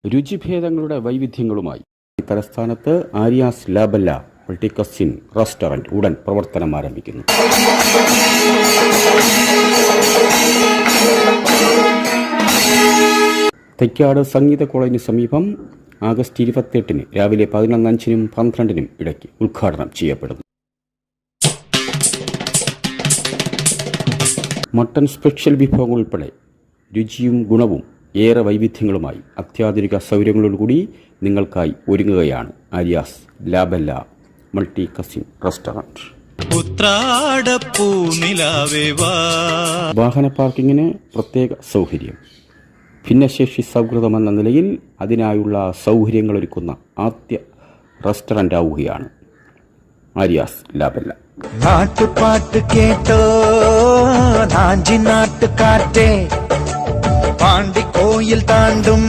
രുചിഭേദങ്ങളുടെ വൈവിധ്യങ്ങളുമായി തലസ്ഥാനത്ത് Aryas ലാബല്ല multi cousin restaurant ഉടൻ പ്രവർത്തനം ആരംഭിക്കുന്നു. തൈക്കാട് സംഗീത കോളേജിന് സമീപം ആഗസ്റ്റ് 28 രാവിലെ 11:05 12 ഇടയ്ക്ക് ഉദ്ഘാടനം ചെയ്യപ്പെടുന്നു. മട്ടൺ സ്പെഷ്യൽ വിഭവങ്ങൾ ഉൾപ്പെടെ രുചിയും ഗുണവും ഏറെ വൈവിധ്യങ്ങളുമായി അത്യാധുനിക സൗകര്യങ്ങളോടുകൂടി നിങ്ങൾക്കായി ഒരുങ്ങുകയാണ് ആര്യാസ് ലാബല്ല മൾട്ടി കസിൻ റെസ്റ്റോറന്റ്. വാഹന പാർക്കിങ്ങിന് പ്രത്യേക സൗകര്യം. ഭിന്നശേഷി സൗഹൃദമെന്ന നിലയിൽ അതിനായുള്ള സൗകര്യങ്ങളൊരുക്കുന്ന ആദ്യ റെസ്റ്റോറന്റ് ആവുകയാണ് ആര്യാസ് ലാബല്ല. നാട്ടുപാട്ട് കേട്ടോ നാഞ്ചി നാട്ടുകാറ്റേ പാണ്ടിക്കോയിൽ താണ്ടും